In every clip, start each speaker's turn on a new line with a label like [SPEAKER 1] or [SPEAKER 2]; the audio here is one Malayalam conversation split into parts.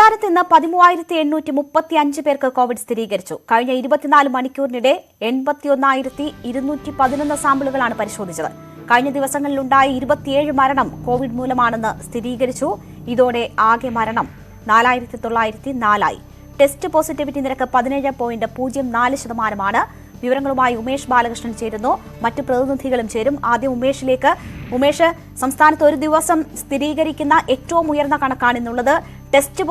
[SPEAKER 1] സംസ്ഥാനത്ത് ഇന്ന് 13,835 പേർക്ക് കോവിഡ് സ്ഥിരീകരിച്ചു. കഴിഞ്ഞ 24 മണിക്കൂറിനിടെ 81,211 സാമ്പിളുകളാണ് പരിശോധിച്ചത്. കഴിഞ്ഞ ദിവസങ്ങളിലുണ്ടായ 27 മരണം കോവിഡ് മൂലമാണെന്ന് സ്ഥിരീകരിച്ചു. ഇതോടെ ആകെ മരണം 4,904 ടെസ്റ്റ് പോസിറ്റിവിറ്റി നിരക്ക് 17.04%. വിവരങ്ങളുമായി ഉമേഷ് ബാലകൃഷ്ണൻ ചേരുന്നു. മറ്റു പ്രതിനിധികളും ചേരും. ആദ്യം ഉമേഷിലേക്ക്. ഉമേഷ്, സംസ്ഥാനത്ത് ഒരു ദിവസം സ്ഥിരീകരിക്കുന്ന ഏറ്റവും ഉയർന്ന കണക്കാണെന്നുള്ളത്. ടെസ്റ്റ്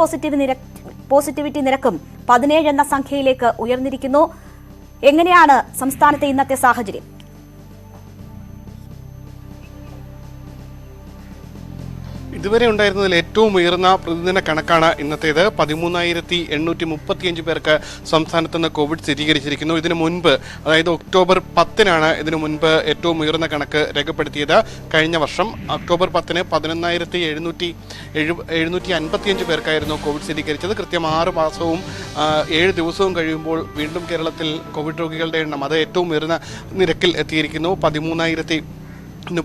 [SPEAKER 1] പോസിറ്റിവിറ്റി നിരക്കും 17 എന്ന സംഖ്യയിലേക്ക് ഉയർന്നിരിക്കുന്നു. എങ്ങനെയാണ് സംസ്ഥാനത്തെ ഇന്നത്തെ സാഹചര്യം?
[SPEAKER 2] ഇതുവരെ ഉണ്ടായിരുന്നതിൽ ഏറ്റവും ഉയർന്ന പ്രതിദിന കണക്കാണ് ഇന്നത്തേത്. 13,835 പേർക്ക് സംസ്ഥാനത്ത് നിന്ന് കോവിഡ് സ്ഥിരീകരിച്ചിരിക്കുന്നു. ഇതിനു മുൻപ്, അതായത് ഒക്ടോബർ 10-നാണ് ഇതിനു മുൻപ് ഏറ്റവും ഉയർന്ന കണക്ക് രേഖപ്പെടുത്തിയത്. കഴിഞ്ഞ വർഷം ഒക്ടോബർ 10-ന് 11,755 പേർക്കായിരുന്നു കോവിഡ് സ്ഥിരീകരിച്ചത്. കൃത്യം 6 മാസവും 7 ദിവസവും കഴിയുമ്പോൾ വീണ്ടും കേരളത്തിൽ കോവിഡ് രോഗികളുടെ എണ്ണം അത് ഏറ്റവും ഉയർന്ന നിരക്കിൽ എത്തിയിരിക്കുന്നു. 13,000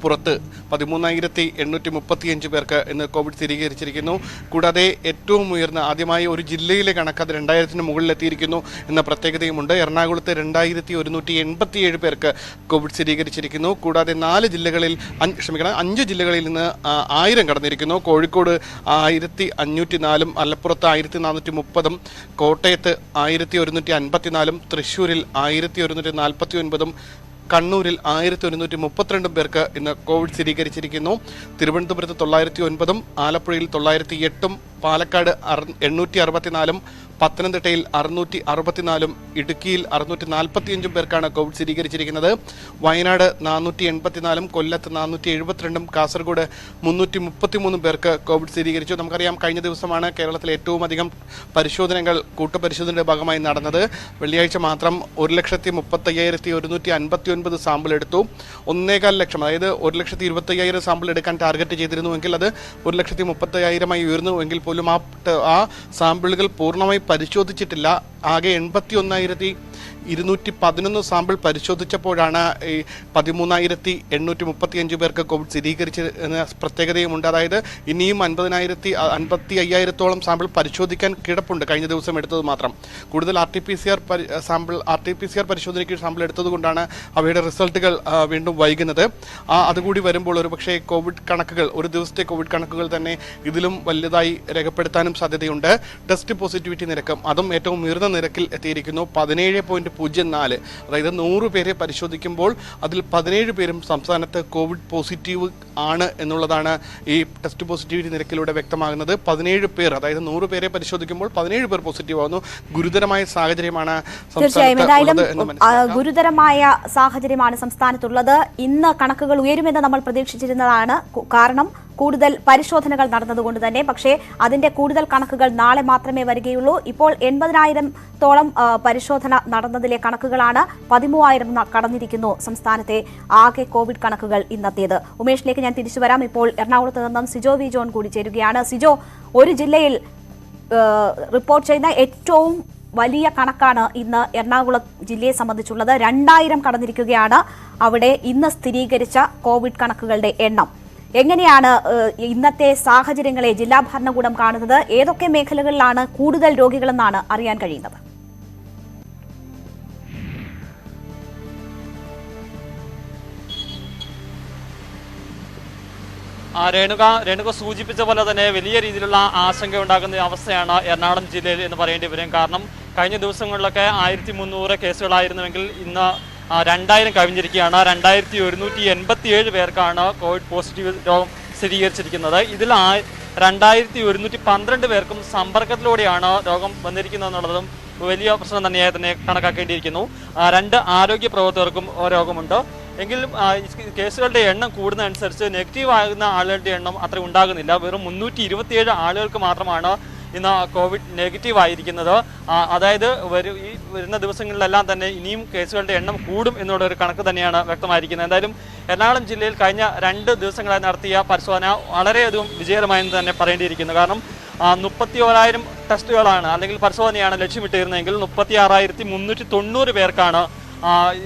[SPEAKER 2] പുറത്ത് 13,835 പേർക്ക് ഇന്ന് കോവിഡ് സ്ഥിരീകരിച്ചിരിക്കുന്നു. കൂടാതെ ഏറ്റവും ഉയർന്ന ആദ്യമായി ഒരു ജില്ലയിലെ കണക്ക് അത് 2,000-ന് മുകളിൽ എത്തിയിരിക്കുന്നു എന്ന പ്രത്യേകതയുമുണ്ട്. എറണാകുളത്ത് 2,187 പേർക്ക് കോവിഡ് സ്ഥിരീകരിച്ചിരിക്കുന്നു. കൂടാതെ 5 ജില്ലകളിൽ നിന്ന് 1000 കടന്നിരിക്കുന്നു. കോഴിക്കോട് 1,504, മലപ്പുറത്ത് 1,430, കോട്ടയത്ത് 1,154, തൃശ്ശൂരിൽ 1,149, കണ്ണൂരിൽ 1,132 പേർക്ക് ഇന്ന് കോവിഡ് സ്ഥിരീകരിച്ചിരിക്കുന്നു. തിരുവനന്തപുരത്ത് 909, ആലപ്പുഴയിൽ 908, പാലക്കാട് 864, പത്തനംതിട്ടയിൽ 664, ഇടുക്കിയിൽ 645 പേർക്കാണ് കോവിഡ് സ്ഥിരീകരിച്ചിരിക്കുന്നത്. വയനാട് 484, കൊല്ലത്ത് 472, കാസർഗോഡ് 333 പേർക്ക് കോവിഡ് സ്ഥിരീകരിച്ചു. നമുക്കറിയാം, കഴിഞ്ഞ ദിവസമാണ് കേരളത്തിൽ ഏറ്റവും അധികം പരിശോധനകൾ കൂട്ടപരിശോധനയുടെ ഭാഗമായി നടന്നത്. വെള്ളിയാഴ്ച മാത്രം 1,35,159 സാമ്പിൾ എടുത്തു. 1.25 ലക്ഷം, അതായത് 1,25,000 സാമ്പിൾ എടുക്കാൻ ടാർഗറ്റ് ചെയ്തിരുന്നുവെങ്കിൽ അത് 1,30,000 ഉയർന്നുവെങ്കിൽ പോലും ആ സാമ്പിളുകൾ പൂർണ്ണമായി പരിശോധിച്ചിട്ടില്ല. ആകെ 81,211 സാമ്പിൾ പരിശോധിച്ചപ്പോഴാണ് ഈ 13,835 പേർക്ക് കോവിഡ് സ്ഥിരീകരിച്ച പ്രത്യേകതയുമുണ്ട്. അതായത് ഇനിയും 55,000-ഓളം സാമ്പിൾ പരിശോധിക്കാൻ കിടപ്പുണ്ട്. കഴിഞ്ഞ ദിവസം എടുത്തത് മാത്രം. കൂടുതൽ RT-PCR പരിശോധനയ്ക്ക് സാമ്പിൾ എടുത്തതുകൊണ്ടാണ് അവയുടെ റിസൾട്ടുകൾ വീണ്ടും വൈകുന്നത്. അതുകൂടി വരുമ്പോൾ ഒരുപക്ഷെ കോവിഡ് കണക്കുകൾ, ഒരു ദിവസത്തെ കോവിഡ് കണക്കുകൾ തന്നെ ഇതിലും വലുതായി രേഖപ്പെടുത്താനും സാധ്യതയുണ്ട്. ടെസ്റ്റ് പോസിറ്റിവിറ്റി നിരക്കും അതും ഏറ്റവും ഉയർന്ന നിരക്കിൽ എത്തിയിരിക്കുന്നു. 17.04. അതായത് 100 പേരെ പരിശോധിക്കുമ്പോൾ അതിൽ 17 പേരും സംസ്ഥാനത്ത് കോവിഡ് പോസിറ്റീവ് ആണ് എന്നുള്ളതാണ് ഈ ടെസ്റ്റ് പോസിറ്റിവിറ്റി നിരക്കിലൂടെ വ്യക്തമാകുന്നത്. 17 പേർ, അതായത് 100 പേരെ പരിശോധിക്കുമ്പോൾ 17 പേർ പോസിറ്റീവ് ആവുന്നു. ഗുരുതരമായ സാഹചര്യമാണ്
[SPEAKER 1] ഗുരുതരമായ സാഹചര്യമാണ് സംസ്ഥാനത്തുള്ളത്. ഇന്ന് കണക്കുകൾ ഉയരുമെന്ന് നമ്മൾ പ്രതീക്ഷിച്ചിരുന്നതാണ്. കാരണം കൂടുതൽ പരിശോധനകൾ നടന്നതുകൊണ്ട് തന്നെ. പക്ഷേ അതിന്റെ കൂടുതൽ കണക്കുകൾ നാളെ മാത്രമേ വരികയുള്ളൂ. ഇപ്പോൾ 80,000-തോളം പരിശോധന നടന്നതിലെ കണക്കുകളാണ്. 13,000 കടന്നിരിക്കുന്നു സംസ്ഥാനത്തെ ആകെ കോവിഡ് കണക്കുകൾ ഇന്നത്തേത്. ഉമേഷിലേക്ക് ഞാൻ തിരിച്ചു വരാം. ഇപ്പോൾ എറണാകുളത്ത് നിന്നും സിജോ വി ജോൺ കൂടി ചേരുകയാണ്. സിജോ, ഒരു ജില്ലയിൽ റിപ്പോർട്ട് ചെയ്യുന്ന ഏറ്റവും വലിയ കണക്കാണ് ഇന്ന് എറണാകുളം ജില്ലയെ സംബന്ധിച്ചുള്ളത്. 2,000 കടന്നിരിക്കുകയാണ് അവിടെ ഇന്ന് സ്ഥിരീകരിച്ച കോവിഡ് കണക്കുകളുടെ എണ്ണം. എങ്ങനെയാണ് ഇന്നത്തെ സാഹചര്യങ്ങളെ ജില്ലാ ഭരണകൂടം കാണുന്നത്? ഏതൊക്കെ മേഖലകളിലാണ് കൂടുതൽ രോഗികളെന്നാണ് അറിയാൻ കഴിയുന്നത്?
[SPEAKER 3] രേണുക സൂചിപ്പിച്ച പോലെ തന്നെ വലിയ രീതിയിലുള്ള ആശങ്ക ഉണ്ടാകുന്ന അവസ്ഥയാണ് എറണാകുളം ജില്ലയിൽ എന്ന് പറയേണ്ടി വരും. കാരണം കഴിഞ്ഞ ദിവസങ്ങളിലൊക്കെ 1,300 കേസുകളായിരുന്നുവെങ്കിൽ ഇന്ന് 2,000 കവിഞ്ഞിരിക്കുകയാണ്. 2,187 പേർക്കാണ് കോവിഡ് പോസിറ്റീവ് രോഗം സ്ഥിരീകരിച്ചിരിക്കുന്നത്. ഇതിൽ 2,112 പേർക്കും സമ്പർക്കത്തിലൂടെയാണ് രോഗം വന്നിരിക്കുന്നത് എന്നുള്ളതും വലിയ പ്രശ്നം തന്നെയായി തന്നെ കണക്കാക്കേണ്ടിയിരിക്കുന്നു. 2 ആരോഗ്യ പ്രവർത്തകർക്കും രോഗമുണ്ട്. എങ്കിലും കേസുകളുടെ എണ്ണം കൂടുന്നതനുസരിച്ച് നെഗറ്റീവ് ആകുന്ന ആളുകളുടെ എണ്ണം അത്ര ഉണ്ടാകുന്നില്ല. വെറും 327 ആളുകൾക്ക് മാത്രമാണ് ഇന്ന് കോവിഡ് നെഗറ്റീവ് ആയിരിക്കുന്നത്. അതായത് ഈ വരുന്ന ദിവസങ്ങളിലെല്ലാം തന്നെ ഇനിയും കേസുകളുടെ എണ്ണം കൂടും എന്നുള്ള ഒരു കണക്ക് തന്നെയാണ് വ്യക്തമായിരിക്കുന്നത്. എന്തായാലും എറണാകുളം ജില്ലയിൽ കഴിഞ്ഞ 2 ദിവസങ്ങളായി നടത്തിയ പരിശോധന വളരെയധികം വിജയകരമായെന്ന് തന്നെ പറയേണ്ടിയിരിക്കുന്നു. കാരണം 31,000 ടെസ്റ്റുകളാണ് അല്ലെങ്കിൽ പരിശോധനയാണ് ലക്ഷ്യമിട്ടിരുന്നതെങ്കിൽ 36,390 പേർക്കാണ്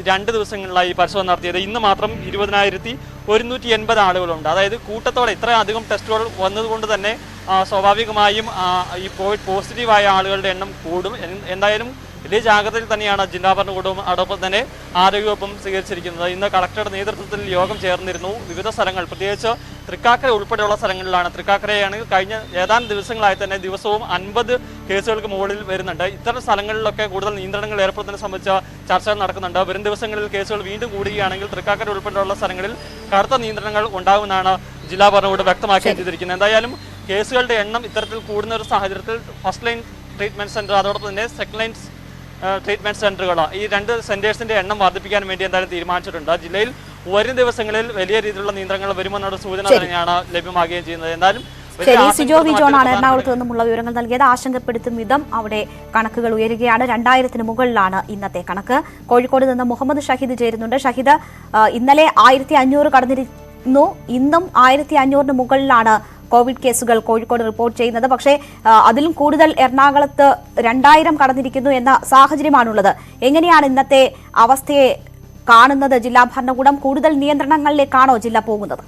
[SPEAKER 3] 2 ദിവസങ്ങളിലായി പരിശോധന നടത്തിയത്. ഇന്ന് മാത്രം 20,180 ആളുകളുണ്ട്. അതായത് കൂട്ടത്തോടെ ഇത്രയധികം ടെസ്റ്റുകൾ വന്നതുകൊണ്ട് തന്നെ സ്വാഭാവികമായും ഈ കോവിഡ് പോസിറ്റീവായ ആളുകളുടെ എണ്ണം കൂടും. എന്തായാലും ഇതേ ജാഗ്രതയിൽ തന്നെയാണ് ജില്ലാ ഭരണകൂടവും അതോടൊപ്പം തന്നെ ആരോഗ്യവകുപ്പും സ്വീകരിച്ചിരിക്കുന്നത്. ഇന്ന് കളക്ടറുടെ നേതൃത്വത്തിൽ യോഗം ചേർന്നിരുന്നു. വിവിധ സ്ഥലങ്ങൾ, പ്രത്യേകിച്ച് തൃക്കാക്കര ഉൾപ്പെടെയുള്ള സ്ഥലങ്ങളിലാണ്. തൃക്കാക്കരയാണെങ്കിൽ കഴിഞ്ഞ ഏതാനും ദിവസങ്ങളായി തന്നെ ദിവസവും 50 കേസുകൾക്ക് മുകളിൽ വരുന്നുണ്ട്. ഇത്തരം സ്ഥലങ്ങളിലൊക്കെ കൂടുതൽ നിയന്ത്രണങ്ങൾ ഏർപ്പെടുത്തുന്നതിനെ സംബന്ധിച്ച ചർച്ചകൾ നടക്കുന്നുണ്ട്. വരും ദിവസങ്ങളിൽ കേസുകൾ വീണ്ടും കൂടുകയാണെങ്കിൽ തൃക്കാക്കര ഉൾപ്പെടെയുള്ള സ്ഥലങ്ങളിൽ കടുത്ത നിയന്ത്രണങ്ങൾ ഉണ്ടാകുമെന്നാണ് ജില്ലാ ഭരണകൂടം വ്യക്തമാക്കി ചെയ്തിരിക്കുന്നത്. എന്തായാലും കേസുകളുടെ എണ്ണം ഇത്തരത്തിൽ കൂടുന്ന ഒരു സാഹചര്യത്തിൽ ഫസ്റ്റ് ലൈൻ ട്രീറ്റ്മെന്റ് സെന്റർ അതോടൊപ്പം തന്നെ സെക്കൻഡ് ലൈൻ ട്രീറ്റ്മെന്റ് സെന്ററുകൾ, ഈ 2 സെന്റേഴ്സിന്റെ എണ്ണം വർദ്ധിപ്പിക്കാൻ വേണ്ടി എന്തായാലും തീരുമാനിച്ചിട്ടുണ്ട്. ജില്ലയിൽ വരും ദിവസങ്ങളിൽ വലിയ രീതിയിലുള്ള നിയന്ത്രണങ്ങൾ വരുമെന്നുള്ള സൂചന തന്നെയാണ് ലഭ്യമാകുകയും ചെയ്യുന്നത്. എന്തായാലും
[SPEAKER 1] സിജോ വി ജോണാണ് എറണാകുളത്ത് നിന്നുമുള്ള വിവരങ്ങൾ നൽകിയത്. ആശങ്കപ്പെടുത്തും വിധം അവിടെ കണക്കുകൾ ഉയരുകയാണ്. 2000-ന് മുകളിലാണ് ഇന്നത്തെ കണക്ക്. കോഴിക്കോട് നിന്ന് മുഹമ്മദ് ഷഹീദ് ചേരുന്നുണ്ട്. ഷഹീദ്, ഇന്നലെ 1500 കടന്നിരുന്നു. ഇന്നും 1500-ന് മുകളിലാണ് കോവിഡ് കേസുകൾ കോഴിക്കോട് റിപ്പോർട്ട് ചെയ്യുന്നത്. പക്ഷേ അതിലും കൂടുതൽ എറണാകുളത്ത് 2000 കടന്നിരിക്കുന്നു എന്ന സാഹചര്യമാണുള്ളത്. എങ്ങനെയാണ് ഇന്നത്തെ അവസ്ഥയെ കാണുന്നത് ജില്ലാ ഭരണകൂടം? കൂടുതൽ നിയന്ത്രണങ്ങളിലേക്കാണോ ജില്ല പോകുന്നത്?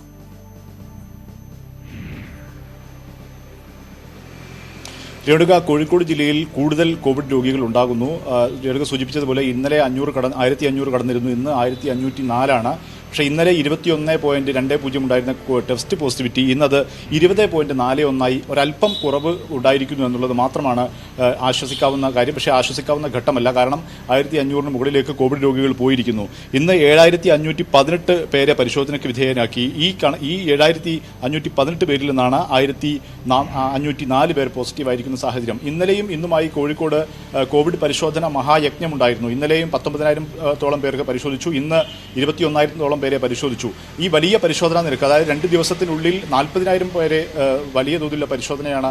[SPEAKER 4] രേണുക, കോഴിക്കോട് ജില്ലയിൽ കൂടുതൽ കോവിഡ് രോഗികൾ ഉണ്ടാകുന്നു. രേണുക സൂചിപ്പിച്ചതുപോലെ ഇന്നലെ 1500 കടന്നിരുന്നു. ഇന്ന് 1504 പക്ഷേ ഇന്നലെ 21.20 ഉണ്ടായിരുന്ന ടെസ്റ്റ് പോസിറ്റിവിറ്റി ഇന്നത് 20.41 ഒരല്പം കുറവ് ഉണ്ടായിരിക്കുന്നു എന്നുള്ളത് മാത്രമാണ് ആശ്വസിക്കാവുന്ന കാര്യം. പക്ഷേ ആശ്വസിക്കാവുന്ന ഘട്ടമല്ല. കാരണം 1500-ന് മുകളിലേക്ക് കോവിഡ് രോഗികൾ പോയിരിക്കുന്നു. ഇന്ന് 7518 പേരെ പരിശോധനയ്ക്ക് വിധേയനാക്കി. ഈ 7518 പേരിൽ നിന്നാണ് 1504 പേർ പോസിറ്റീവായിരിക്കുന്ന സാഹചര്യം. ഇന്നലെയും ഇന്നുമായി കോഴിക്കോട് കോവിഡ് പരിശോധന മഹായജ്ഞമുണ്ടായിരുന്നു. ഇന്നലെയും 19,000-ഓളം പേർക്ക് പരിശോധിച്ചു. ഇന്ന് 21,000-ഓളം പേരെ പരിശോധിച്ചു. ഈ വലിയ പരിശോധനാ നിരക്ക്, അതായത് 2 ദിവസത്തിനുള്ളിൽ 40,000 പേരെ വലിയ തോതിലുള്ള പരിശോധനയാണ്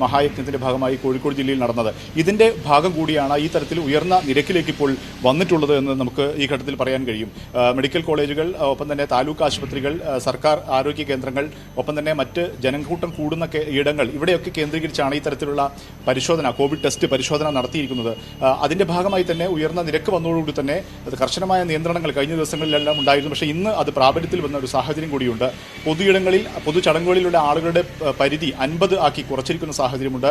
[SPEAKER 4] മഹായജ്ഞത്തിന്റെ ഭാഗമായി കോഴിക്കോട് ജില്ലയിൽ നടന്നത്. ഇതിന്റെ ഭാഗം കൂടിയാണ് ഈ തരത്തിൽ ഉയർന്ന നിരക്കിലേക്ക് ഇപ്പോൾ വന്നിട്ടുള്ളത് എന്ന് നമുക്ക് ഈ ഘട്ടത്തിൽ പറയാൻ കഴിയും. മെഡിക്കൽ കോളേജുകൾ, ഒപ്പം തന്നെ താലൂക്ക് ആശുപത്രികൾ, സർക്കാർ ആരോഗ്യ കേന്ദ്രങ്ങൾ, ഒപ്പം തന്നെ മറ്റ് ജനക്കൂട്ടം കൂടുന്ന ഇടങ്ങൾ, ഇവിടെയൊക്കെ കേന്ദ്രീകരിച്ചാണ് ഈ തരത്തിലുള്ള പരിശോധന, കോവിഡ് ടെസ്റ്റ് പരിശോധന നടത്തിയിരിക്കുന്നത്. അതിന്റെ ഭാഗമായി തന്നെ ഉയർന്ന നിരക്ക് വന്നതോടുകൂടി തന്നെ കർശനമായ നിയന്ത്രണങ്ങൾ കഴിഞ്ഞ ദിവസങ്ങളിലെല്ലാം ഉണ്ടായിരുന്നു. പക്ഷേ ഇന്ന് അത് പ്രാബല്യത്തിൽ വന്ന ഒരു സാഹചര്യം കൂടിയുണ്ട്. പൊതുയിടങ്ങളിൽ, പൊതുചടങ്ങുകളിലുള്ള ആളുകളുടെ പരിധി 50 ആക്കി കുറച്ചിരിക്കുന്ന സാഹചര്യമുണ്ട്.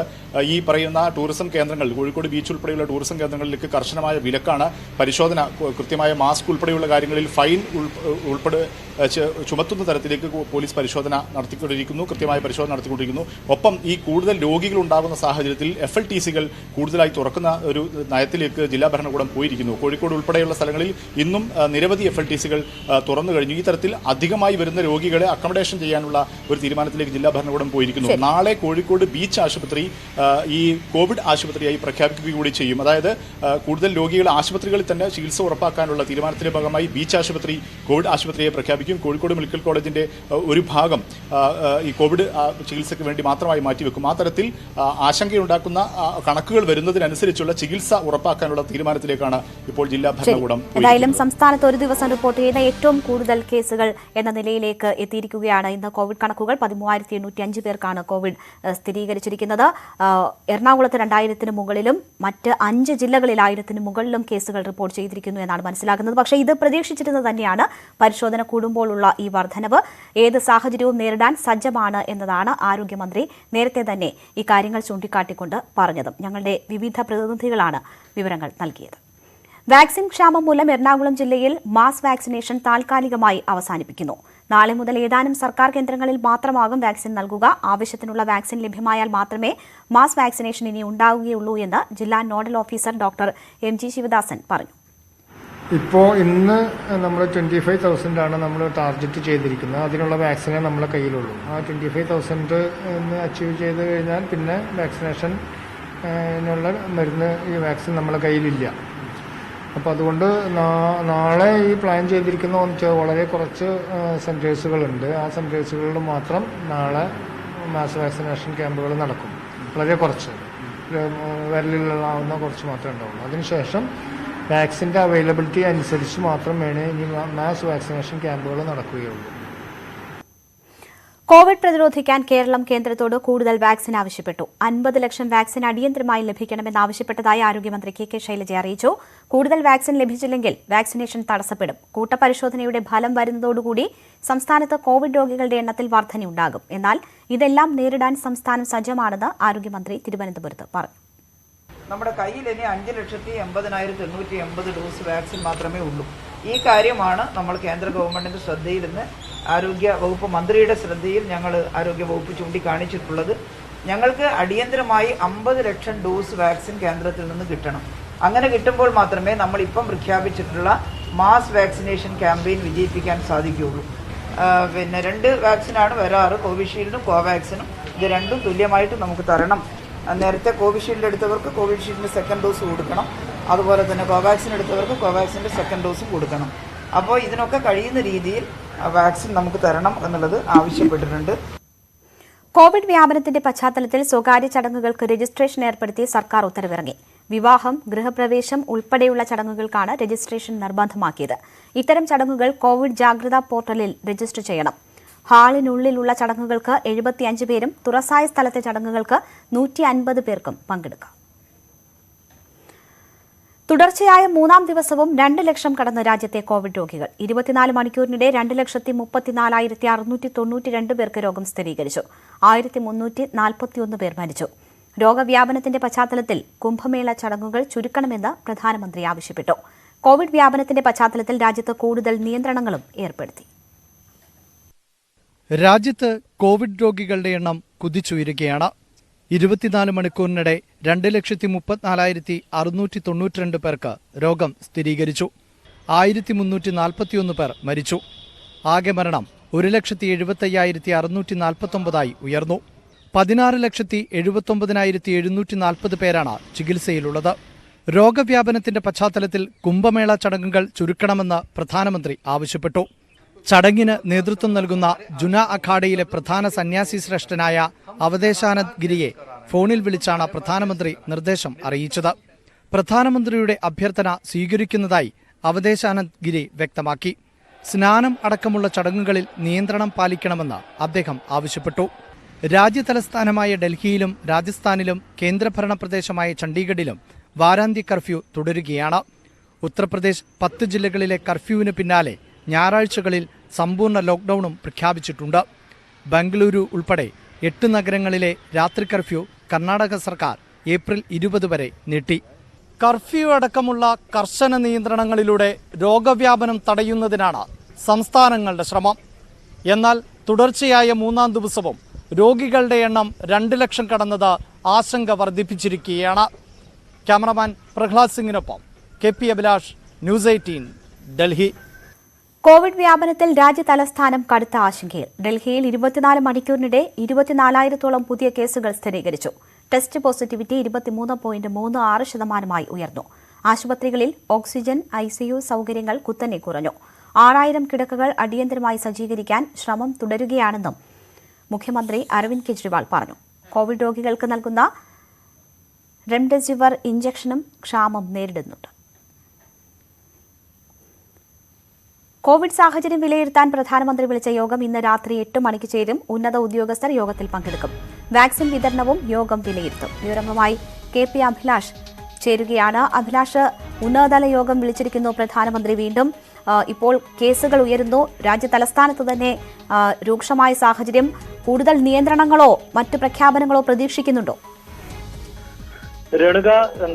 [SPEAKER 4] ഈ പറയുന്ന ടൂറിസം കേന്ദ്രങ്ങൾ, കോഴിക്കോട് ബീച്ച് ഉൾപ്പെടെയുള്ള ടൂറിസം കേന്ദ്രങ്ങളിലേക്ക് കർശനമായ വിലക്കാണ്. പരിശോധന, കൃത്യമായ മാസ്ക് ഉൾപ്പെടെയുള്ള കാര്യങ്ങളിൽ ഫൈൻ ഉൾപ്പെടെ ചുമത്തുന്ന തരത്തിലേക്ക് പോലീസ് പരിശോധന നടത്തിക്കൊണ്ടിരിക്കുന്നു, കൃത്യമായ പരിശോധന നടത്തിക്കൊണ്ടിരിക്കുന്നു. ഒപ്പം ഈ കൂടുതൽ രോഗികൾ ഉണ്ടാകുന്ന സാഹചര്യത്തിൽ FLTCകൾ കൂടുതലായി തുറക്കുന്ന ഒരു നയത്തിലേക്ക് ജില്ലാ ഭരണകൂടം പോയിരിക്കുന്നു. കോഴിക്കോട് ഉൾപ്പെടെയുള്ള സ്ഥലങ്ങളിൽ ഇന്നും നിരവധി FLTCകൾ തുറന്നു കഴിഞ്ഞു. ഈ തരത്തിൽ അധികമായി വരുന്ന രോഗികളെ അക്കോമഡേഷൻ ചെയ്യാനുള്ള ഒരു തീരുമാനത്തിലേക്ക് ജില്ലാ ഭരണകൂടം പോയിരിക്കുന്നു. നാളെ കോഴിക്കോട് ബീച്ച് ആശുപത്രി ഈ കോവിഡ് ആശുപത്രിയായി പ്രഖ്യാപിക്കുക കൂടി ചെയ്യും. അതായത് കൂടുതൽ രോഗികൾ ആശുപത്രികളിൽ തന്നെ ചികിത്സ ഉറപ്പാക്കാനുള്ള തീരുമാനത്തിന്റെ ഭാഗമായി ബീച്ച് ആശുപത്രി കോവിഡ് ആശുപത്രിയെ പ്രഖ്യാപിക്കും. കോഴിക്കോട് മെഡിക്കൽ കോളേജിന്റെ ഒരു ഭാഗം ഈ കോവിഡ് ചികിത്സയ്ക്ക് വേണ്ടി മാത്രമായി മാറ്റിവെക്കും. ആ തരത്തിൽ ആശങ്കയുണ്ടാക്കുന്ന കണക്കുകൾ വരുന്നതിനനുസരിച്ചുള്ള ചികിത്സ ഉറപ്പാക്കാനുള്ള തീരുമാനത്തിലേക്കാണ് ഇപ്പോൾ ജില്ലാ ഭരണകൂടം.
[SPEAKER 1] എന്തായാലും സംസ്ഥാനത്ത് ഒരു ദിവസം റിപ്പോർട്ട് ചെയ്ത ഏറ്റവും കൂടുതൽ കേസുകൾ എന്ന നിലയിലേക്ക് എത്തിയിരിക്കുകയാണ് ഇന്ന് കോവിഡ് കണക്കുകൾ. 13,805 പേർക്കാണ് കോവിഡ് സ്ഥിരീകരിച്ചിരിക്കുന്നത്. എറണാകുളത്ത് 2000-ന് മുകളിലും മറ്റ് 5 ജില്ലകളിൽ 1000-ന് മുകളിലും കേസുകൾ റിപ്പോർട്ട് ചെയ്തിരിക്കുന്നു എന്നാണ് മനസ്സിലാക്കുന്നത്. പക്ഷേ ഇത് പ്രതീക്ഷിച്ചിരുന്നത് തന്നെയാണ്. പരിശോധന കൂടുമ്പോഴുള്ള ഈ വർധനവ് ഏത് സാഹചര്യവും നേരിടാൻ സജ്ജമാണ് എന്നതാണ് ആരോഗ്യമന്ത്രി നേരത്തെ തന്നെ ഈ കാര്യങ്ങൾ ചൂണ്ടിക്കാട്ടിക്കൊണ്ട് പറഞ്ഞതും. ഞങ്ങളുടെ വിവിധ പ്രതിനിധികളാണ് വിവരങ്ങൾ നൽകിയത്. വാക്സിൻ ക്ഷാമം മൂലം എറണാകുളം ജില്ലയിൽ മാസ് വാക്സിനേഷൻ താൽക്കാലികമായി അവസാനിപ്പിക്കുന്നു. നാളെ മുതൽ ഏതാനും സർക്കാർ കേന്ദ്രങ്ങളിൽ മാത്രമാകും വാക്സിൻ നൽകുക. ആവശ്യത്തിനുള്ള വാക്സിൻ ലഭ്യമായാൽ മാത്രമേ മാസ് വാക്സിനേഷൻ ഇനി ഉണ്ടാവുകയുള്ളൂ എന്ന് ജില്ലാ nodal officer doctor MG Sivadasan പറഞ്ഞു.
[SPEAKER 5] ഇന്ന് നമ്മൾ 25,000 നമ്മൾ ടാർഗറ്റ് ചെയ്തിരിക്കുന്നത്. അതിനുള്ള വാക്സിനേ നമ്മളെ കയ്യിലുള്ളൂ. ആ 25,000 അച്ചീവ് ചെയ്ത് കഴിഞ്ഞാൽ പിന്നെ വാക്സിനേഷനുള്ള മരുന്ന്, ഈ വാക്സിൻ നമ്മളെ കയ്യിലില്ല. അപ്പോൾ അതുകൊണ്ട് നാളെ ഈ പ്ലാൻ ചെയ്തിരിക്കുന്ന വളരെ കുറച്ച് സെൻറ്റേഴ്സുകളുണ്ട്. ആ സെൻറ്റേഴ്സുകളിൽ മാത്രം നാളെ മാസ് വാക്സിനേഷൻ ക്യാമ്പുകൾ നടക്കും. വളരെ കുറച്ച്, വിരലിലുള്ളാവുന്ന കുറച്ച് മാത്രമേ ഉണ്ടാവുള്ളൂ. അതിനുശേഷം വാക്സിൻ്റെ അവൈലബിലിറ്റി അനുസരിച്ച് മാത്രമേ ഇനി മാസ് വാക്സിനേഷൻ ക്യാമ്പുകൾ നടക്കുകയുള്ളൂ.
[SPEAKER 1] കോവിഡ് പ്രതിരോധിക്കാൻ കേരളം കേന്ദ്രത്തോട് കൂടുതൽ വാക്സിൻ ആവശ്യപ്പെട്ടു. 50 ലക്ഷം വാക്സിൻ അടിയന്തരമായി ലഭിക്കണമെന്നാവശ്യപ്പെട്ടതായി ആരോഗ്യമന്ത്രി കെ ശൈലജ അറിയിച്ചു. കൂടുതൽ വാക്സിൻ ലഭിച്ചില്ലെങ്കിൽ വാക്സിനേഷൻ തടസ്സപ്പെടും. കൂട്ടപരിശോധനയുടെ ഫലം വരുന്നതോടുകൂടി സംസ്ഥാനത്ത് കോവിഡ് രോഗികളുടെ എണ്ണത്തിൽ വർധനയുണ്ടാകും. എന്നാൽ ഇതെല്ലാം നേരിടാൻ സംസ്ഥാനം സജ്ജമാണെന്ന് ആരോഗ്യമന്ത്രി തിരുവനന്തപുരത്ത് പറഞ്ഞു.
[SPEAKER 6] നമ്മുടെ കയ്യിൽ ഇനി 5,80,880 ഡോസ് വാക്സിൻ മാത്രമേ ഉള്ളൂ. ഈ കാര്യമാണ് നമ്മൾ കേന്ദ്ര ഗവൺമെൻറ്റിൻ്റെ ശ്രദ്ധയിൽ നിന്ന് ആരോഗ്യ വകുപ്പ് മന്ത്രിയുടെ ശ്രദ്ധയിൽ ഞങ്ങൾ ആരോഗ്യ വകുപ്പ് ചൂണ്ടിക്കാണിച്ചിട്ടുള്ളത്. ഞങ്ങൾക്ക് അടിയന്തരമായി 50 ലക്ഷം ഡോസ് വാക്സിൻ കേന്ദ്രത്തിൽ നിന്ന് കിട്ടണം. അങ്ങനെ കിട്ടുമ്പോൾ മാത്രമേ നമ്മളിപ്പം പ്രഖ്യാപിച്ചിട്ടുള്ള മാസ് വാക്സിനേഷൻ ക്യാമ്പയിൻ വിജയിപ്പിക്കാൻ സാധിക്കുകയുള്ളൂ. പിന്നെ 2 വാക്സിനാണ് വരാറ്, കോവിഷീൽഡും കോവാക്സിനും. ഇത് രണ്ടും തുല്യമായിട്ട് നമുക്ക് തരണം. നേരത്തെ കോവിഷീൽഡ് എടുത്തവർക്ക് കോവിഷീൽഡിൻ്റെ സെക്കൻഡ് ഡോസ് കൊടുക്കണം. അതുപോലെ തന്നെ കോവാക്സിൻ എടുത്തവർക്ക് കോവാക്സിൻ്റെ സെക്കൻഡ് ഡോസും കൊടുക്കണം. അപ്പോൾ ഇതിനൊക്കെ കഴിയുന്ന രീതിയിൽ വാക്സിൻ നമുക്ക് തരണം എന്നുള്ളത് ആവശ്യപ്പെട്ടിട്ടുണ്ട്.
[SPEAKER 1] കോവിഡ് വ്യാപനത്തിന്റെ പശ്ചാത്തലത്തിൽ സ്വകാര്യ ചടങ്ങുകൾക്ക് രജിസ്ട്രേഷൻ ഏർപ്പെടുത്തി സർക്കാർ ഉത്തരവിറങ്ങി. വിവാഹം, ഗൃഹപ്രവേശം ഉൾപ്പെടെയുള്ള ചടങ്ങുകൾക്കാണ് രജിസ്ട്രേഷൻ നിർബന്ധമാക്കിയത്. ഇത്തരം ചടങ്ങുകൾ കോവിഡ് ജാഗ്രതാ പോർട്ടലിൽ രജിസ്റ്റർ ചെയ്യണം. ഹാളിനുള്ളിലുള്ള ചടങ്ങുകൾക്ക് 75 പേരും തുറസായ സ്ഥലത്തെ ചടങ്ങുകൾക്ക് 150 പേർക്കും പങ്കെടുക്കാം. തുടർച്ചയായ 3-ാം ദിവസവും 2 ലക്ഷം കടന്ന് രാജ്യത്തെ കോവിഡ് രോഗികൾ. 24 മണിക്കൂറിനിടെ 2,34,692 പേർക്ക് രോഗം സ്ഥിരീകരിച്ചു. 1,341 പേർ മരിച്ചു. രോഗവ്യാപനത്തിന്റെ പശ്ചാത്തലത്തിൽ കുംഭമേള ചടങ്ങുകൾ ചുരുക്കണമെന്ന് പ്രധാനമന്ത്രി ആവശ്യപ്പെട്ടു. കോവിഡ് വ്യാപനത്തിന്റെ പശ്ചാത്തലത്തിൽ രാജ്യത്ത് കൂടുതൽ നിയന്ത്രണങ്ങളും ഏർപ്പെടുത്തി.
[SPEAKER 7] രാജ്യത്ത് കോവിഡ് രോഗികളുടെ എണ്ണം കുതിച്ചുയരുകയാണ്. 24 മണിക്കൂറിനിടെ 2,34,692 പേർക്ക് രോഗം സ്ഥിരീകരിച്ചു. 1,341 പേർ മരിച്ചു. ആകെ മരണം 1,75,649 ഉയർന്നു. 16,79,740 പേരാണ് ചികിത്സയിലുള്ളത്. രോഗവ്യാപനത്തിന്റെ പശ്ചാത്തലത്തിൽ കുംഭമേള ചടങ്ങുകൾ ചുരുക്കണമെന്ന് പ്രധാനമന്ത്രി ആവശ്യപ്പെട്ടു. ചടങ്ങിന് നേതൃത്വം നൽകുന്ന ജുന അഖാഡയിലെ പ്രധാന സന്യാസി ശ്രേഷ്ഠനായ അവദേശാനന്ദ് ഗിരിയെ ഫോണിൽ വിളിച്ചാണ് പ്രധാനമന്ത്രി നിർദ്ദേശം അറിയിച്ചത്. പ്രധാനമന്ത്രിയുടെ അഭ്യർത്ഥന സ്വീകരിക്കുന്നതായി അവദേശാനന്ദ് ഗിരി വ്യക്തമാക്കി. സ്നാനം അടക്കമുള്ള ചടങ്ങുകളിൽ നിയന്ത്രണം പാലിക്കണമെന്ന് അദ്ദേഹം ആവശ്യപ്പെട്ടു. രാജ്യതലസ്ഥാനമായ ഡൽഹിയിലും രാജസ്ഥാനിലും കേന്ദ്രഭരണ പ്രദേശമായ ചണ്ഡീഗഡിലും വാരാന്ത്യ കർഫ്യൂ തുടരുകയാണ്. ഉത്തർപ്രദേശ് 10 ജില്ലകളിലെ കർഫ്യൂവിന് പിന്നാലെ ഞായറാഴ്ചകളിൽ സമ്പൂർണ്ണ ലോക്ഡൌണും പ്രഖ്യാപിച്ചിട്ടുണ്ട്. ബംഗളൂരു ഉൾപ്പെടെ 8 നഗരങ്ങളിലെ രാത്രി കർഫ്യൂ കർണാടക സർക്കാർ ഏപ്രിൽ 20 വരെ നീട്ടി. കർഫ്യൂ അടക്കമുള്ള കർശന നിയന്ത്രണങ്ങളിലൂടെ രോഗവ്യാപനം തടയുന്നതിനാണ് സംസ്ഥാനങ്ങളുടെ ശ്രമം. എന്നാൽ തുടർച്ചയായ 3-ാം ദിവസവും രോഗികളുടെ എണ്ണം 2 ലക്ഷം കടന്നത് ആശങ്ക വർദ്ധിപ്പിച്ചിരിക്കുകയാണ്. ക്യാമറമാൻ പ്രഹ്ലാദ് സിംഗിനൊപ്പം KP Abhilash, News 18, Delhi.
[SPEAKER 1] Covid വ്യാപനത്തിൽ രാജ്യതലസ്ഥാനം കടുത്ത ആശങ്കയിൽ. ഡൽഹിയിൽ 24 മണിക്കൂറിനിടെ 24,000-ഓളം പുതിയ കേസുകൾ സ്ഥിരീകരിച്ചു. ടെസ്റ്റ് പോസിറ്റിവിറ്റി 23.36% ഉയർന്നു. ആശുപത്രികളിൽ ഓക്സിജൻ, ICU സൌകര്യങ്ങൾ കുത്തനെ കുറഞ്ഞു. 6,000 കിടക്കകൾ അടിയന്തരമായി സജ്ജീകരിക്കാൻ ശ്രമം തുടരുകയാണെന്നും മുഖ്യമന്ത്രി അരവിന്ദ് കെജ്രിവാൾ പറഞ്ഞു. കോവിഡ് രോഗികൾക്ക് നൽകുന്ന റെംഡെസിവിർ ഇഞ്ചക്ഷനും ക്ഷാമം നേരിടുന്നുണ്ട്. കോവിഡ് സാഹചര്യം വിലയിരുത്താൻ പ്രധാനമന്ത്രി വിളിച്ച യോഗം ഇന്ന് രാത്രി 8 മണിക്ക് ചേരും. ഉന്നത ഉദ്യോഗസ്ഥർ യോഗത്തിൽ പങ്കെടുക്കും. വാക്സിൻ വിതരണവും യോഗം വിലയിരുത്തും. വിവരങ്ങളുമായി KP അഭിലാഷ് ചേരുകയാണ്. അഭിലാഷ്, ഉന്നതതല യോഗം വിളിച്ചിരിക്കുന്നു പ്രധാനമന്ത്രി വീണ്ടും. ഇപ്പോൾ കേസുകൾ ഉയരുന്നു. രാജ്യതലസ്ഥാനത്ത് തന്നെ രൂക്ഷമായ സാഹചര്യം. കൂടുതൽ നിയന്ത്രണങ്ങളോ മറ്റു പ്രഖ്യാപനങ്ങളോ പ്രതീക്ഷിക്കുന്നുണ്ടോ?
[SPEAKER 8] രേണുക,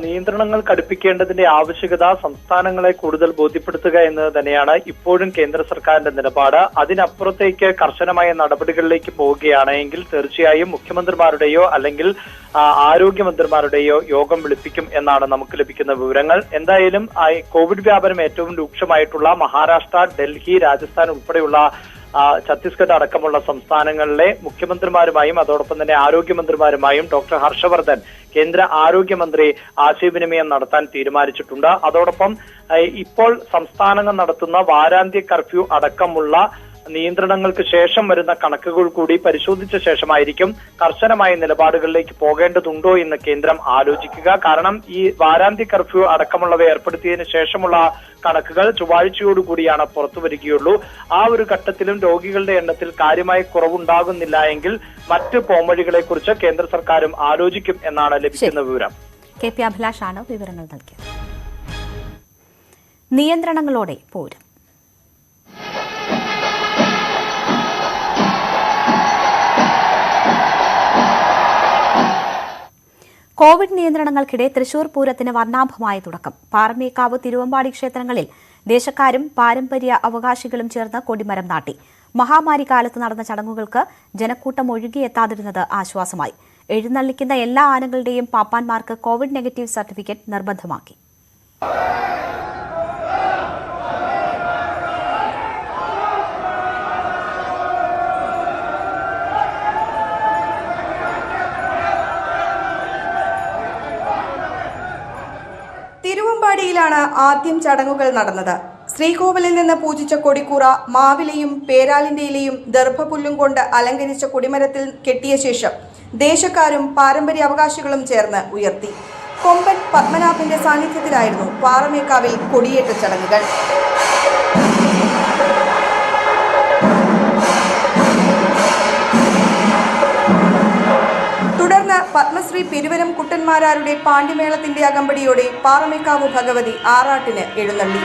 [SPEAKER 8] നിയന്ത്രണങ്ങൾ കടുപ്പിക്കേണ്ടതിന്റെ ആവശ്യകത സംസ്ഥാനങ്ങളെ കൂടുതൽ ബോധ്യപ്പെടുത്തുക എന്നത് തന്നെയാണ് ഇപ്പോഴും കേന്ദ്ര സർക്കാരിന്റെ നിലപാട്. അതിനപ്പുറത്തേക്ക് കർശനമായ നടപടികളിലേക്ക് പോവുകയാണ് എങ്കിൽ തീർച്ചയായും മുഖ്യമന്ത്രിമാരുടെയോ അല്ലെങ്കിൽ ആരോഗ്യമന്ത്രിമാരുടെയോ യോഗം വിളിപ്പിക്കും എന്നാണ് നമുക്ക് ലഭിക്കുന്ന വിവരങ്ങൾ. എന്തായാലും കോവിഡ് വ്യാപനം ഏറ്റവും രൂക്ഷമായിട്ടുള്ള മഹാരാഷ്ട്ര, ഡൽഹി, രാജസ്ഥാൻ ഉൾപ്പെടെയുള്ള ഛത്തീസ്ഗഡ് അടക്കമുള്ള സംസ്ഥാനങ്ങളിലെ മുഖ്യമന്ത്രിമാരുമായും അതോടൊപ്പം തന്നെ ആരോഗ്യമന്ത്രിമാരുമായും ഡോക്ടർ ഹർഷവർദ്ധൻ, കേന്ദ്ര ആരോഗ്യമന്ത്രി, ആശയവിനിമയം നടത്താൻ തീരുമാനിച്ചിട്ടുണ്ട്. അതോടൊപ്പം ഇപ്പോൾ സംസ്ഥാനങ്ങൾ നടത്തുന്ന വാരാന്ത്യ കർഫ്യൂ അടക്കമുള്ള നിയന്ത്രണങ്ങൾക്ക് ശേഷം വരുന്ന കണക്കുകൾ കൂടി പരിശോധിച്ച ശേഷമായിരിക്കും കർശനമായ നിലപാടുകളിലേക്ക് പോകേണ്ടതുണ്ടോ എന്ന് കേന്ദ്രം ആലോചിക്കുക. കാരണം ഈ വാരാന്ത്യ കർഫ്യൂ അടക്കമുള്ളവ ഏർപ്പെടുത്തിയതിനു ശേഷമുള്ള കണക്കുകൾ ചൊവ്വാഴ്ചയോടുകൂടിയാണ് പുറത്തു വരികയുള്ളൂ. ആ ഒരു ഘട്ടത്തിലും രോഗികളുടെ എണ്ണത്തിൽ കാര്യമായ കുറവുണ്ടാകുന്നില്ല എങ്കിൽ മറ്റ് പോംവഴികളെ കുറിച്ച് കേന്ദ്ര സർക്കാരും ആലോചിക്കും എന്നാണ് ലഭിക്കുന്ന വിവരം.
[SPEAKER 1] KP അഭിലാഷാണ് വിവരങ്ങൾ നൽകിയത്. നിയന്ത്രണങ്ങളോടെ പൂരം. കോവിഡ് നിയന്ത്രണങ്ങൾക്കിടെ തൃശൂർ പൂരത്തിന് വർണ്ണാഭമായ തുടക്കം. പാറമേക്കാവ്, തിരുവമ്പാടി ക്ഷേത്രങ്ങളിൽ ദേശക്കാരും പാരമ്പര്യ അവകാശികളും ചേർന്ന് കൊടിമരം നാട്ടി. മഹാമാരി കാലത്ത് നടന്ന ചടങ്ങുകൾക്ക് ജനക്കൂട്ടം ഒഴുകിയെത്താതിരുന്നത് ആശ്വാസമായി. എഴുന്നള്ളിക്കുന്ന എല്ലാ ആനകളുടെയും പാപ്പാന്മാർക്ക് കോവിഡ് നെഗറ്റീവ് സർട്ടിഫിക്കറ്റ് നിർബന്ധമാക്കി.
[SPEAKER 9] തിരുവമ്പാടിയിലാണ് ആദ്യം ചടങ്ങുകൾ നടന്നത്. ശ്രീകോവിലിൽ നിന്ന് പൂജിച്ച കൊടിക്കൂറ മാവിലയും പേരാലിന്റെ ഇലയും ദർഭപുല്ലും കൊണ്ട് അലങ്കരിച്ച കൊടിമരത്തിൽ കെട്ടിയ ശേഷം ദേശക്കാരും പാരമ്പര്യ അവകാശികളും ചേർന്ന് ഉയർത്തി. കൊമ്പൻ പത്മനാഭന്റെ സാന്നിധ്യത്തിലായിരുന്നു പാറമേക്കാവിൽ കൊടിയേറ്റ ചടങ്ങുകൾ. തുടർന്ന് പത്മശ്രീ പെരുവനം കുട്ടന്മാരാരുടെ പാണ്ഡിമേളത്തിന്റെ അകമ്പടിയോടെ പാറമേക്കാവ് ഭഗവതി ആറാട്ടിന് എഴുന്നള്ളി.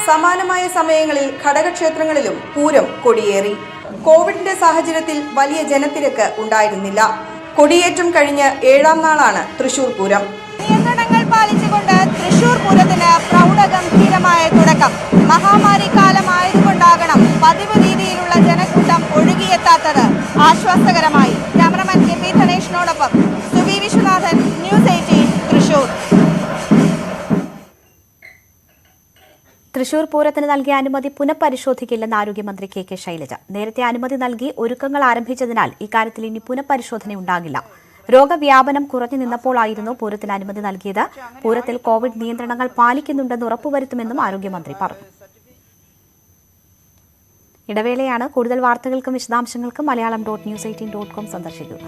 [SPEAKER 9] സമാനമായ സമയങ്ങളിൽ ഘടകക്ഷേത്രങ്ങളിലും പൂരം കൊടിയേറി. കോവിഡിന്റെ സാഹചര്യത്തിൽ വലിയ ജനത്തിരക്ക് ഉണ്ടായിരുന്നില്ല. കൊടിയേറ്റം കഴിഞ്ഞ് 7ാം നാളാണ് തൃശൂർ പൂരം. നിയന്ത്രണങ്ങൾ പാലിച്ചുകൊണ്ട് തൃശൂർ പൂരത്തിന് പ്രൗഢഗംഭീരമായ തുടക്കം. മഹാമാരി കാലമായതുകൊണ്ടാകണം പതിവ് രീതിയിലുള്ള ജനക്കൂട്ടം ഒഴുകിയെത്താത്തത് ആശ്വാസകരമായി. ക്യാമറമാൻ KP ധനേഷിനോടൊപ്പം സുവി വിശ്വനാഥൻ, ന്യൂസ് 18 തൃശൂർ.
[SPEAKER 1] തൃശൂർ പൂരത്തിന് നൽകിയ അനുമതി പുനഃപരിശോധിക്കില്ലെന്ന് ആരോഗ്യമന്ത്രി KK ശൈലജ. നേരത്തെ അനുമതി നൽകി ഒരുക്കങ്ങൾ ആരംഭിച്ചതിനാൽ ഇക്കാര്യത്തിൽ ഇനി പുനഃപരിശോധന ഉണ്ടാകില്ല. രോഗവ്യാപനം കുറഞ്ഞു നിന്നപ്പോഴായിരുന്നു പൂരത്തിന് അനുമതി നൽകിയത്. പൂരത്തിൽ കോവിഡ് നിയന്ത്രണങ്ങൾ പാലിക്കുന്നുണ്ടെന്ന് ഉറപ്പുവരുത്തുമെന്നും ആരോഗ്യമന്ത്രി പറഞ്ഞു. ഇടവേളയാണ്. കൂടുതൽ വാർത്തകൾക്കും വിശദാംശങ്ങൾക്കും malayalam.news18.com സന്ദർശിക്കുക.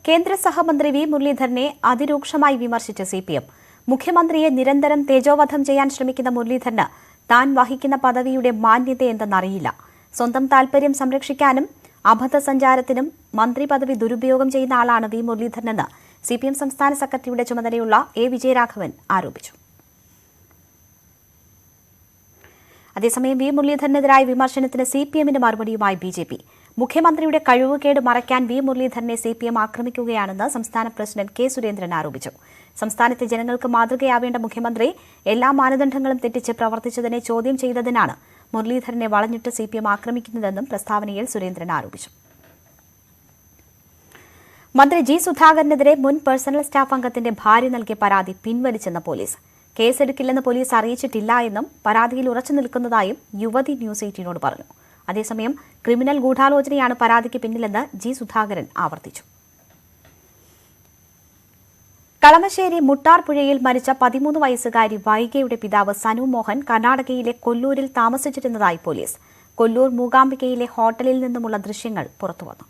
[SPEAKER 1] കേന്ദ്ര സഹമന്ത്രി വി മുരളീധരനെ അതിരൂക്ഷമായി വിമർശിച്ച CPM. മുഖ്യമന്ത്രിയെ നിരന്തരം തേജോവധം ചെയ്യാൻ ശ്രമിക്കുന്ന മുരളീധരന് താൻ വഹിക്കുന്ന പദവിയുടെ മാന്യത എന്തെന്നറിയില്ല. സ്വന്തം താൽപര്യം സംരക്ഷിക്കാനും അബദ്ധസഞ്ചാരത്തിനും മന്ത്രി പദവി ദുരുപയോഗം ചെയ്യുന്ന ആളാണ് വി മുരളീധരനെന്ന് CPM സംസ്ഥാന സെക്രട്ടറിയുടെ ചുമതലയുള്ള A. വിജയരാഘവൻ ആരോപിച്ചു. അതേസമയം വി മുരളീധരനെതിരായ വിമർശനത്തിന് CPMന്റെ മറുപടിയുമായി BJP. മുഖ്യമന്ത്രിയുടെ കഴിവുകേട് മറയ്ക്കാൻ വി മുരളീധരനെ CPM ആക്രമിക്കുകയാണെന്ന് സംസ്ഥാന പ്രസിഡന്റ് K. സുരേന്ദ്രൻ ആരോപിച്ചു. സംസ്ഥാനത്തെ ജനങ്ങൾക്ക് മാതൃകയാവേണ്ട മുഖ്യമന്ത്രി എല്ലാ മാനദണ്ഡങ്ങളും തെറ്റിച്ച് പ്രവർത്തിച്ചതിനെ ചോദ്യം ചെയ്തതിനാണ് മുരളീധരനെ വളഞ്ഞിട്ട് CPM ആക്രമിക്കുന്നതെന്നും പ്രസ്താവനയിൽ സുരേന്ദ്രൻ ആരോപിച്ചു. മന്ത്രി G. സുധാകരനെതിരെ മുൻ പേഴ്സണൽ സ്റ്റാഫ് അംഗത്തിന്റെ ഭാര്യ നൽകിയ പരാതി പിൻവലിച്ചെന്ന് പോലീസ്. കേസെടുക്കില്ലെന്ന് പോലീസ് അറിയിച്ചിട്ടില്ല എന്നും പരാതിയിൽ ഉറച്ചു നിൽക്കുന്നതായും യുവതി ന്യൂസ് 18നോട് പറഞ്ഞു. അതേസമയം ക്രിമിനൽ ഗൂഢാലോചനയാണ് പരാതിക്ക് പിന്നിലെന്ന് G. സുധാകരൻ ആവർത്തിച്ചു. കളമശ്ശേരി മുട്ടാർപുഴയിൽ മരിച്ച 13 വയസ്സുകാരി വൈഗയുടെ പിതാവ് സനു മോഹൻ കർണാടകയിലെ കൊല്ലൂരിൽ താമസിച്ചിരുന്നതായി പോലീസ്. കൊല്ലൂർ മൂകാംബികയിലെ ഹോട്ടലിൽ നിന്നുമുള്ള ദൃശ്യങ്ങൾ പുറത്തുവന്നു.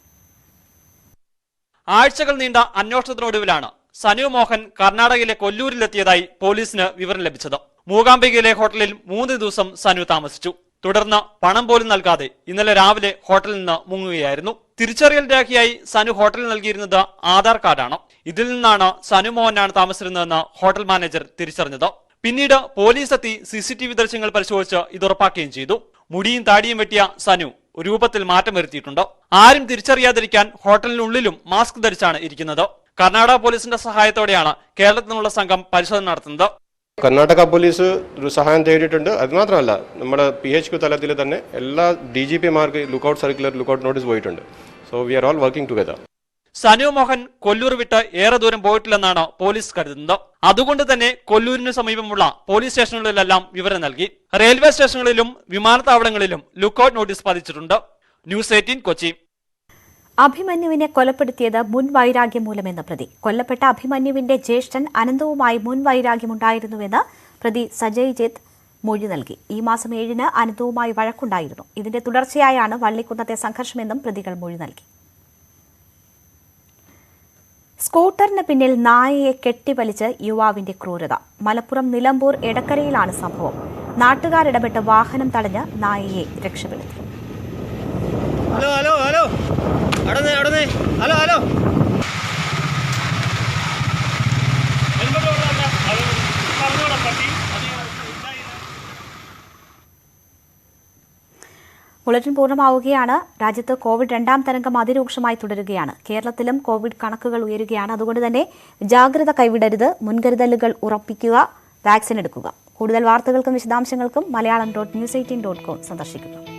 [SPEAKER 3] ആഴ്ചകൾ നീണ്ട അന്വേഷണത്തിനൊടുവിലാണ് സനു മോഹൻ കർണാടകയിലെ കൊല്ലൂരിലെത്തിയതായി പോലീസിന് വിവരം ലഭിച്ചത്. മൂകാംബികയിലെ ഹോട്ടലിൽ 3 ദിവസം സനു താമസിച്ചു. തുടർന്ന് പണം പോലും നൽകാതെ ഇന്നലെ രാവിലെ ഹോട്ടലിൽ നിന്ന് മുങ്ങുകയായിരുന്നു. തിരിച്ചറിയൽ രേഖയായി സനു ഹോട്ടലിൽ നൽകിയിരുന്നത് ആധാർ കാർഡാണ്. ഇതിൽ നിന്നാണ് സനു മോഹനാണ് താമസിച്ചിരുന്നതെന്ന് ഹോട്ടൽ മാനേജർ തിരിച്ചറിഞ്ഞത്. പിന്നീട് പോലീസ് എത്തി CCTV ദൃശ്യങ്ങൾ പരിശോധിച്ച് ഇത് ഉറപ്പാക്കുകയും ചെയ്തു. മുടിയും താടിയും വെട്ടിയ സനു രൂപത്തിൽ മാറ്റം വരുത്തിയിട്ടുണ്ട്. ആരും തിരിച്ചറിയാതിരിക്കാൻ ഹോട്ടലിനുള്ളിലും മാസ്ക് ധരിച്ചാണ് ഇരിക്കുന്നത്. കർണാടക പോലീസിന്റെ സഹായത്തോടെയാണ് കേരളത്തിൽ നിന്നുള്ള സംഘം പരിശോധന നടത്തുന്നത്.
[SPEAKER 10] കർണാടക പോലീസ് ഒരു സഹായം തേടിയിട്ടുണ്ട്. അത് മാത്രമല്ല, നമ്മുടെ PHQ തലത്തിൽ തന്നെ എല്ലാ DGPമാർക്ക് ലുക്കൌട്ട് സർക്കുലർ, ലുക്കൌട്ട് നോട്ടീസ് പോയിട്ടുണ്ട്. So we are all working together.
[SPEAKER 3] Sanu Mohan Kollur വിട്ട് ഏറെ ദൂരം പോയിട്ടില്ലെന്നാണ് പോലീസ് കരുതുന്നത്. അതുകൊണ്ട് തന്നെ കൊല്ലൂരിന് സമീപമുള്ള പോലീസ് സ്റ്റേഷനുകളിലെല്ലാം വിവരം നൽകി. റെയിൽവേ സ്റ്റേഷനുകളിലും വിമാനത്താവളങ്ങളിലും ലുക്കൌട്ട് നോട്ടീസ് പതിച്ചിട്ടുണ്ട്. ന്യൂസ് 18 കൊച്ചി.
[SPEAKER 1] അഭിമന്യുവിനെ കൊലപ്പെടുത്തിയത് മുൻ വൈരാഗ്യം മൂലമെന്ന പ്രതി. കൊല്ലപ്പെട്ട അഭിമന്യുവിന്റെ ജ്യേഷ്ഠൻ അനന്തവുമായി മുൻ വൈരാഗ്യമുണ്ടായിരുന്നുവെന്ന് പ്രതി സജയ് ജിത്ത് മൊഴി നൽകി. ഈ മാസം 7-ന് അനന്തവുമായി വഴക്കുണ്ടായിരുന്നു. ഇതിന്റെ തുടർച്ചയായാണ് വള്ളിക്കുന്നത്തെ സംഘർഷമെന്നും പ്രതികൾ മൊഴി നൽകി. സ്കൂട്ടറിന് പിന്നിൽ നായയെ കെട്ടിവലിച്ച് യുവാവിന്റെ ക്രൂരത. മലപ്പുറം നിലമ്പൂർ എടക്കരയിലാണ് സംഭവം. നാട്ടുകാരിടപെട്ട് വാഹനം തടഞ്ഞ് നായയെ രക്ഷപ്പെടുത്തി. ബുള്ളറ്റിൻ പൂർണ്ണമാവുകയാണ്. രാജ്യത്ത് കോവിഡ് 2ാം തരംഗം അതിരൂക്ഷമായി തുടരുകയാണ്. കേരളത്തിലും കോവിഡ് കണക്കുകൾ ഉയരുകയാണ്. അതുകൊണ്ട് തന്നെ ജാഗ്രത കൈവിടരുത്, മുൻകരുതലുകൾ ഉറപ്പിക്കുക, വാക്സിൻ എടുക്കുക. കൂടുതൽ വാർത്തകൾക്കും വിശദാംശങ്ങൾക്കും Malayalam.news18.com സന്ദർശിക്കുക.